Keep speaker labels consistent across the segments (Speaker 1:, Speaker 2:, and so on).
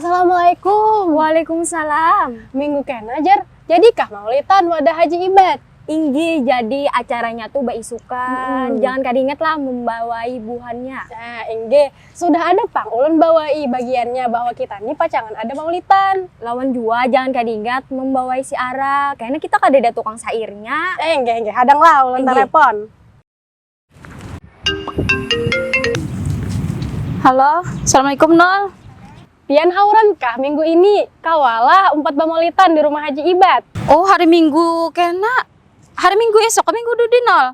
Speaker 1: Assalamualaikum.
Speaker 2: Waalaikumsalam.
Speaker 1: Minggu kena Jar, jadikah maulitan wadah Haji Ibad?
Speaker 2: Inggi, jadi acaranya tuh baisukan. Jangan kadinget lah membawai buhannya.
Speaker 1: Nah, Ingge, sudah ada pang ulun bawai bagiannya bahwa kita nih pacangan ada maulitan.
Speaker 2: Lawan jua jangan kadinget membawai si Ara. Kayaknya kita kadada tukang sairnya.
Speaker 1: Ingge, hadang lah ulun
Speaker 2: Ingge.
Speaker 1: telepon.
Speaker 3: Halo, Assalamualaikum Nol.
Speaker 1: Pian hauran kah minggu ini? Kawalah 4 bamaulitan di rumah Haji Ibad.
Speaker 3: Oh, hari Minggu kena. Hari Minggu esok, Minggu Dudi Nol.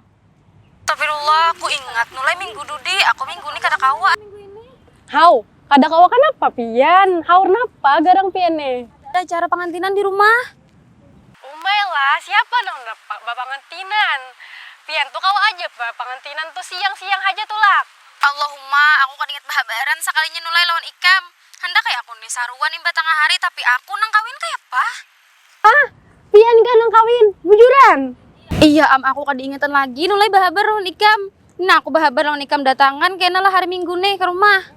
Speaker 3: Astagfirullah, aku ingat nulai Minggu Dudi, aku Minggu ini kada kawa.
Speaker 1: Hau, kada kawa kenapa Pian? Haur napa garang Pian nih?
Speaker 3: Ada acara pengantinan di rumah.
Speaker 1: Umay lah, siapa dong bapangantinan? Pian tuh kawa aja pengantinan tuh siang-siang aja tuh lak.
Speaker 3: Allahumma, aku kan ingat bahabaran sekalinya nulai lawan ikam. Hendak kayak aku nih saruan imba tengah hari, tapi aku nang kawin kayak apa?
Speaker 1: Ah, Pian kan nang kawin, bujuran.
Speaker 3: Iya, aku kan diingetan lagi nulai bahabar lawan ikam. Nah, aku bahabar lawan ikam datangan kayaknya lah hari Minggu nih ke rumah.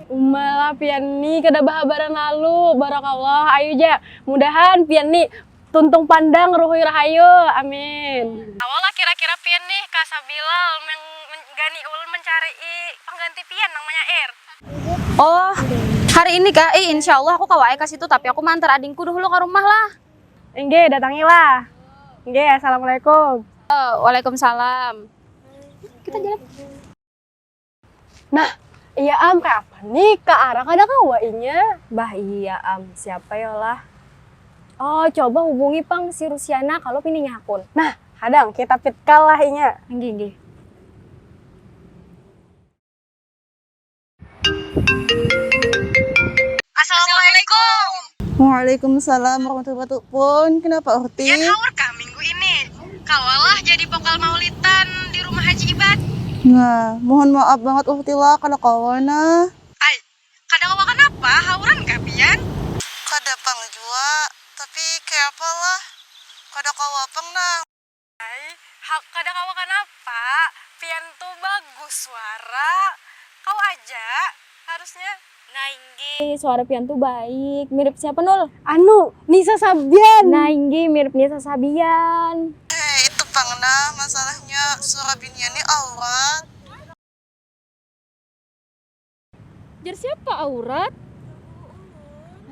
Speaker 1: Umalah Pian nih kada bahabaran lalu, barakallah, ayo ja. Mudahan Pian nih tuntung pandang ruhui rahayu, amin. Awalah kira-kira Pian nih kasabilal menggani ulun mencari pengganti Pian namanya Ir.
Speaker 3: Oh, hari ini Kak, insya Allah aku kawai ke situ, tapi aku mantar adingku dulu ke rumah lah.
Speaker 1: Engge, datangilah. Engge, assalamualaikum.
Speaker 3: Oh, waalaikumsalam. Kita jalan.
Speaker 1: Nah, iya am, kapan nih ke arah kada kawainya?
Speaker 2: Bah iya siapa ya lah? Oh, coba hubungi pang si Rusiana kalau pinihnya akun.
Speaker 1: Nah, hadang kita pitkal lah inya.
Speaker 2: Inggi.
Speaker 1: Assalamualaikum.
Speaker 4: Waalaikumsalam warahmatullahi wabarakatuh. Kenapa Orti?
Speaker 1: Pian haur kah minggu ini? Kawalah jadi vokal maulitan di rumah Haji Ibad.
Speaker 4: Nah, mohon maaf banget Orti lah kalau kawana.
Speaker 1: Ay, kada kawa kenapa? Hauran kah Pian?
Speaker 4: Kada pang jua, tapi kayak apa lah? Kada kawa pang nah.
Speaker 1: Ay, kada kawa kenapa? Pian tuh bagus suara. Kau aja harusnya.
Speaker 2: Nah Inggi, suara Pian tuh baik. Mirip siapa Nul?
Speaker 1: Anu, Nisa Sabian.
Speaker 2: Nah Inggi, mirip Nisa Sabian.
Speaker 4: Itu pang nah, masalahnya suara binian ini aurat.
Speaker 3: Jar siapa aurat?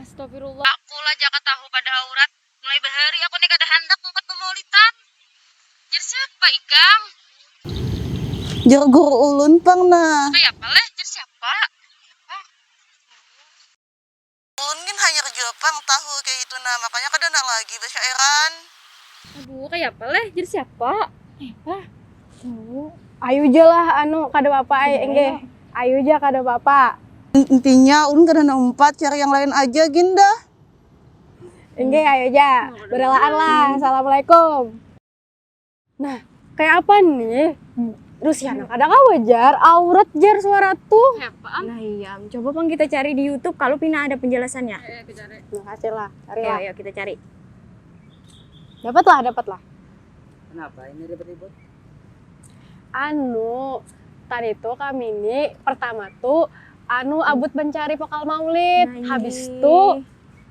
Speaker 3: Astagfirullah.
Speaker 4: Aku lah jaka tahu pada aurat. Mulai bahari aku nih kada hendak ngumpat pemaulitan. Jar siapa ikam? Jar guru ulun pang nah. Kayak apa leh? Jar siapa? Ulun kan hanya kerja pang tahu kayak itu nah, makanya kada nak lagi bersairan.
Speaker 3: Aduh, kayak apa leh? Jar siapa? Apa?
Speaker 1: Ayo aja lah anu kada bapak ay engge. Ayo aja kada bapak.
Speaker 4: Intinya ulun kada nak umpat, cari yang lain aja ginda.
Speaker 1: Engge ayo aja. Berelaan lah. Assalamualaikum. Nah, kayak apa nih? Rusiana kada kawajar, aurat jar suara tuh.
Speaker 2: Nah iya, coba pang kita cari di YouTube kalau Pina ada penjelasannya.
Speaker 1: Makasih lah, cari
Speaker 2: Oke,
Speaker 1: lah.
Speaker 2: ayo kita cari.
Speaker 1: Dapat lah.
Speaker 5: Kenapa ini ribet-ribet?
Speaker 1: Anu, tadi tuh kami ini pertama tuh abut mencari vokal maulid.
Speaker 2: Nah,
Speaker 1: Habis
Speaker 2: ini.
Speaker 1: tuh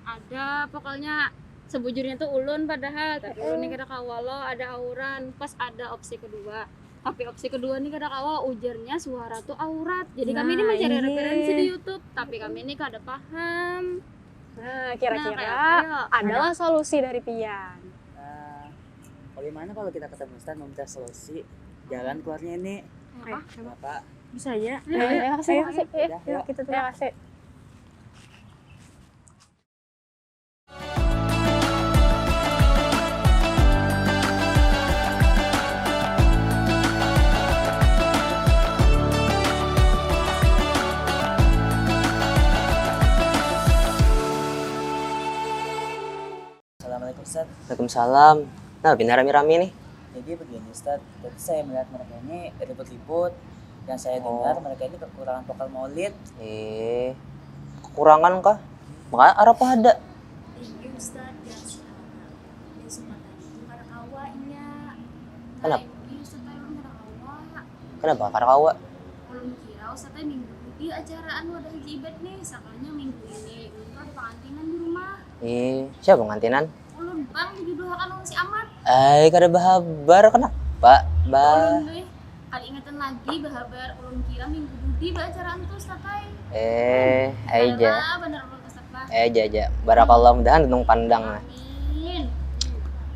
Speaker 3: Ada pokoknya sebujurnya tuh ulun padahal, tapi ulun ini kada kawalo ada auran. Pas ada opsi kedua. Tapi opsi kedua nih kada kawa ujarnya suara tuh aurat. Jadi kami ini
Speaker 2: Nah,
Speaker 3: mencari
Speaker 2: ini.
Speaker 3: referensi di YouTube, tapi kami ini kada paham.
Speaker 1: nah
Speaker 3: Nah,
Speaker 1: kira-kira
Speaker 3: kayak apa ya?
Speaker 1: adalah solusi dari Pian.
Speaker 5: Nah, bagaimana kalau kita ketemu Ustaz meminta solusi jalan keluarnya ini? Bapak,
Speaker 2: Bisa aja.
Speaker 1: Terima kasih.
Speaker 5: udah, yuk.
Speaker 1: Kita terima kasih.
Speaker 5: Assalamualaikum Ustaz.
Speaker 6: Waalaikumsalam. Nah, bina rame-rame nih.
Speaker 5: Jadi begini Ustaz, tadi saya melihat mereka ini ribut-ribut dan saya dengar mereka ini kekurangan vokal maulid.
Speaker 6: Kekurangan kah? Makanya arah apa ada?
Speaker 2: Iya Ustaz,
Speaker 6: Kenapa?
Speaker 2: Iya Ustaz, kada kawa.
Speaker 6: Kenapa? Karena kawa.
Speaker 2: Ulun kira Ustaz minggu di acaraan wadah Haji Ibad nih, sakalnya minggu ini. Ulun
Speaker 3: pengantinan di rumah.
Speaker 6: Siapa pengantinan?
Speaker 3: Ulun bang dijodohakan sama si Amat.
Speaker 6: Kada bahabar kenapa?
Speaker 3: Ulun deh. Kali ingatan lagi bahabar ulun kira minggu budi acara antus takai.
Speaker 6: Aja.
Speaker 3: Bener ulun kesapa.
Speaker 6: Aja. Barakallah mudahan tuntung pandang.
Speaker 3: Amin.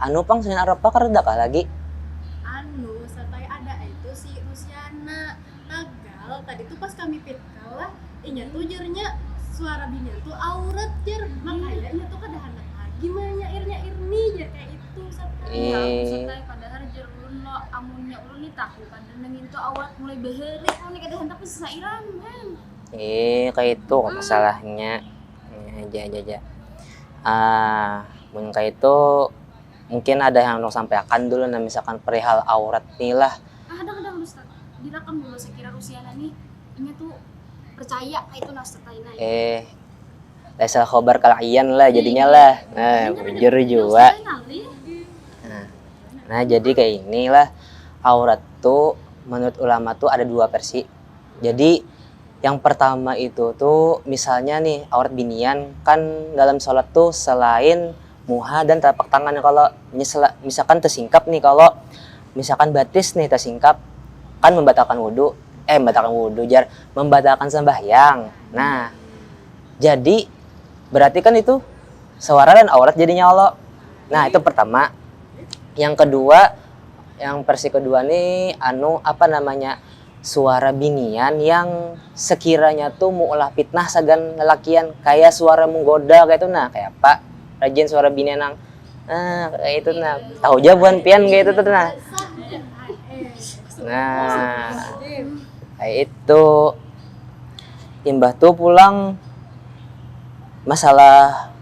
Speaker 6: Anu pang selain Arapa kareda kah lagi?
Speaker 1: Anu, setai ada itu si Rusiana. Tagal, tadi tuh pas kami pitkal lah, inya tuh jernya suara bininya tuh aurat jer. Makanya inya tuh kada hendak lagi mah nyair-nyair nih jer kayak itu setai.
Speaker 3: Setai padahal jer ulun lo amunnya ulun nih tahu kan nengin tuh awat mulai beheri ulun kada hendak sesairan kan.
Speaker 6: Kayak itu masalahnya. Aja. Mun kayak itu mungkin ada yang mau sampaikan dulu nah misalkan perihal aurat nih lah.
Speaker 3: Kadang-kadang Ustaz, direkam dulu sekira Rusiana nih, inya tuh percaya kayak itu nastaina.
Speaker 6: Laisal khobar kalayan lah jadinya lah. Nah, bujur juga. Nah, jadi kayak inilah aurat tuh menurut ulama tuh ada dua versi. Jadi yang pertama itu tuh misalnya nih aurat binian kan dalam sholat tuh selain muha dan telapak tangan, kalau misalkan tersingkap nih, kalau misalkan batis nih tersingkap kan membatalkan wudhu membatalkan sembahyang. Nah jadi berarti kan itu suara dan aurat jadinya Allah. Nah itu pertama. Yang kedua, yang versi kedua nih suara binian yang sekiranya tuh mu'ulah fitnah sagan lelakian, kayak suara menggoda kayak itu. Nah kayak apa rajin suara binian nang kayak itu nah tahu jawaban pian kayak itu tuh nah kayak itu imbah tuh pulang masalah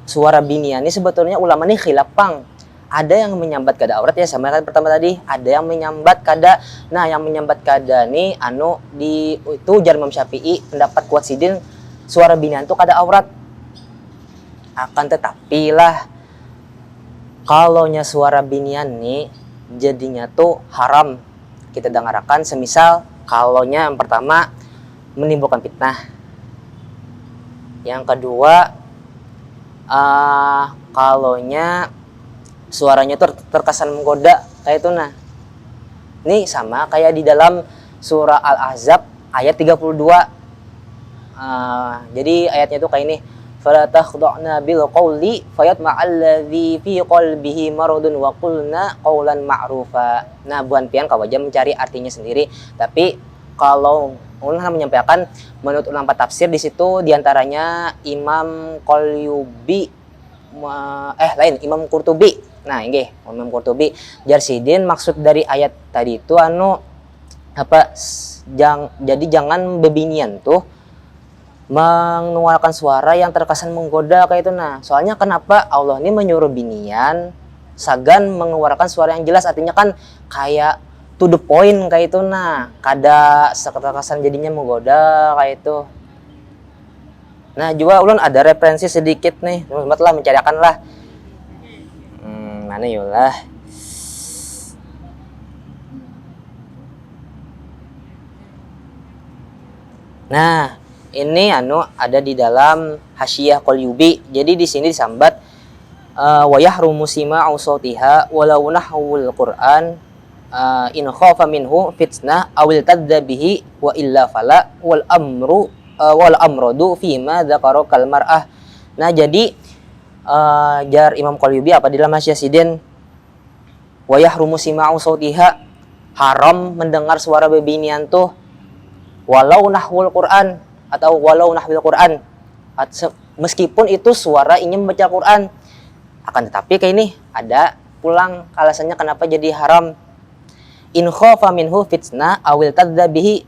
Speaker 6: suara binian ini sebetulnya ulama nih khilaf pang. Ada yang menyambat kada aurat ya sama kan pertama tadi, ada yang menyambat kada. Nah yang menyambat kada nih di itu ujar Imam Syafi'i pendapat kuat sidin suara binian tuh kada aurat. Akan tetapi lah kalonya suara binian nih jadinya tuh haram kita dengarkan, semisal kalonya yang pertama menimbulkan fitnah, yang kedua kalonya suaranya tuh terkesan menggoda kayak itu. Nah ini sama kayak di dalam surah Al-Ahzab ayat 32. Jadi ayatnya tuh kayak ini, fala takhda'na bil qawli fayatma'alladzi fi qalbihi maradun wa qulna qawlan ma'rufa. Nah buan pian kau aja mencari artinya sendiri, tapi kalau ulun menyampaikan menurut ulama tafsir di situ diantaranya Imam Imam Qurtubi. Nah ini Imam Qurtubi jarsidin maksud dari ayat tadi itu jadi jangan bebinian tuh mengeluarkan suara yang terkesan menggoda kayak itu. Nah soalnya kenapa Allah ini menyuruh binian sagan mengeluarkan suara yang jelas, artinya kan kayak to the point kayak itu. Nah kada terkesan jadinya menggoda kayak itu. Nah juga ulun ada referensi sedikit nih, lah mencarikan lah mana yulah. Nah ini ada di dalam Hasyiyah Qalyubi. Jadi di sini disambat wa yahrumu sima'u sautiha walau nahwul Qur'an in khafa minhu fitnah awil tadda bihi wa illa fala wal amradu fima dzakara kal mar'ah. Nah jadi jar Imam Qalyubi apa di dalam Hasyiyah Sidin, wa yahrumu sima'u sautiha, haram mendengar suara bebinian tuh walau nahwul Qur'an atau walau nahwil Quran, meskipun itu suara ingin membaca Quran. Akan tetapi kayak ini ada pulang alasannya kenapa jadi haram. In khafa minhu fitnah awil tadza bihi,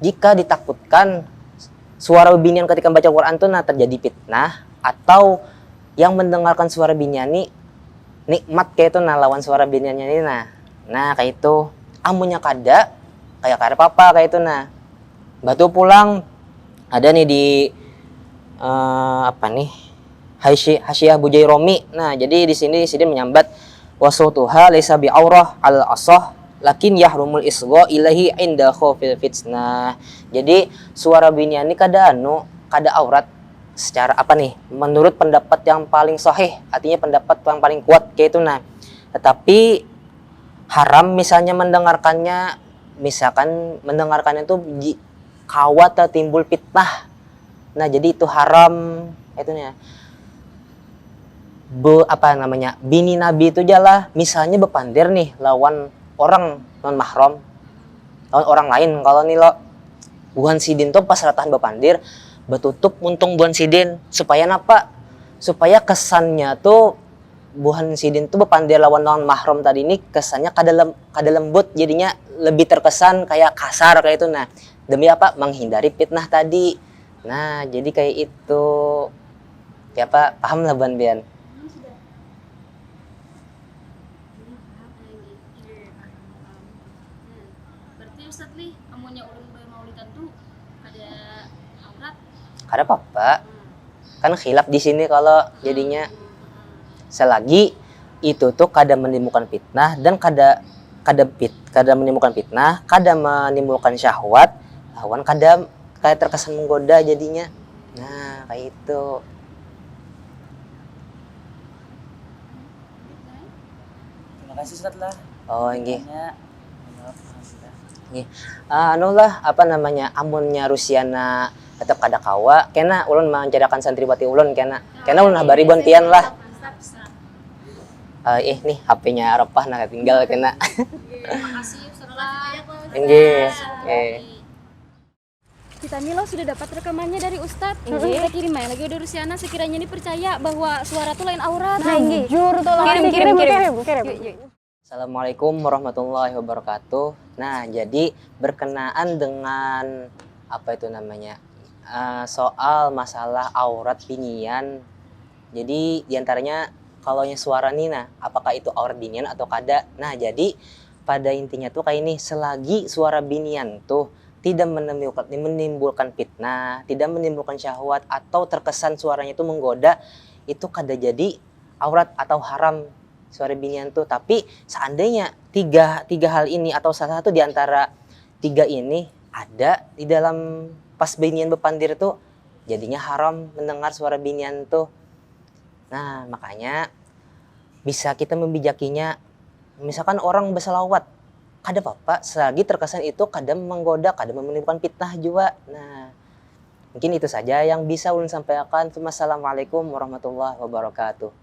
Speaker 6: jika ditakutkan suara binian ketika membaca Quran itu terjadi fitnah, atau yang mendengarkan suara binian ini nikmat kayak itu lawan suara biniannya ini nah kayak itu. Amunnya kada kayak apa kayak itu. Nah batu pulang ada nih di Hasyiyah Bujairomi. Nah jadi di sini menyambat wasutuha laisa bi aurah al asah lakin yahrumul isgha ilahi inda khawfil fitnah. Jadi suara binian ini kada aurat, secara apa nih, menurut pendapat yang paling sahih, artinya pendapat yang paling kuat kayak itu. Nah, tetapi haram misalnya mendengarkannya, misalkan mendengarkannya itu kawat timbul fitnah. Nah, jadi itu haram itunya. Apa namanya? Bini Nabi itu jalah misalnya bepandir nih lawan orang non mahram, lawan orang lain. Kalau nih lo buhan sidin tuh pas ratahan bepandir betutup untung buhan sidin supaya napa? Supaya kesannya tuh buhan sidin tuh bepandir lawan non mahram tadi ini kesannya kada lembut, jadinya lebih terkesan kayak kasar kayak itu. Nah, demi apa? Menghindari fitnah tadi. Nah, jadi kayak itu. Ya Pak, paham lah Ban Bian.
Speaker 3: Berarti Ustadz Li, amunnya ulun bermaulidan tuh ada aurat.
Speaker 6: Kada apa-apa. Kan khilaf di sini kalau jadinya selagi itu tuh kada menimbulkan fitnah dan kada menimbulkan fitnah, kada menimbulkan syahwat, lawan kada kayak terkesan menggoda jadinya. Nah, kayak itu.
Speaker 5: Terima kasih Ustaz lah.
Speaker 6: Oh, nggih.
Speaker 5: Tanya. Menjawab Alhamdulillah.
Speaker 6: Nggih. Anu lah, apa namanya? Amunnya Rusiana tetap kada kawa, kena ulun mencadakan santriwati ulun kena ulun habari bontian lah. Nih HP-nya Arafah nah tinggal kena.
Speaker 3: Makasih Ustadz lah.
Speaker 6: Nggih. Nggih.
Speaker 3: Kita Milo sudah dapat rekamannya dari Ustadz. Kita kirim aja lagi udah Rusiana, sekiranya ini percaya bahwa suara tuh lain aurat.
Speaker 1: Jujur tuh lah. Kirim.
Speaker 6: Assalamualaikum warahmatullahi wabarakatuh. Nah, jadi berkenaan dengan apa itu namanya? Soal masalah aurat binian. Jadi diantaranya kalau suara Nina, apakah itu aurat binian atau kada? Nah, jadi pada intinya tuh kayak ini, selagi suara binian tuh tidak menimbulkan fitnah, tidak menimbulkan syahwat atau terkesan suaranya itu menggoda, itu kada jadi aurat atau haram suara binian tuh. Tapi seandainya tiga hal ini atau salah satu di antara tiga ini ada di dalam pas binian bepandir tuh, jadinya haram mendengar suara binian tuh. Nah, makanya bisa kita membijakinya, misalkan orang berselawat, kada apa-apa selagi terkesan itu kada menggoda, kada menimbulkan fitnah juga. Nah, mungkin itu saja yang bisa ulun sampaikan. Wassalamualaikum warahmatullahi wabarakatuh.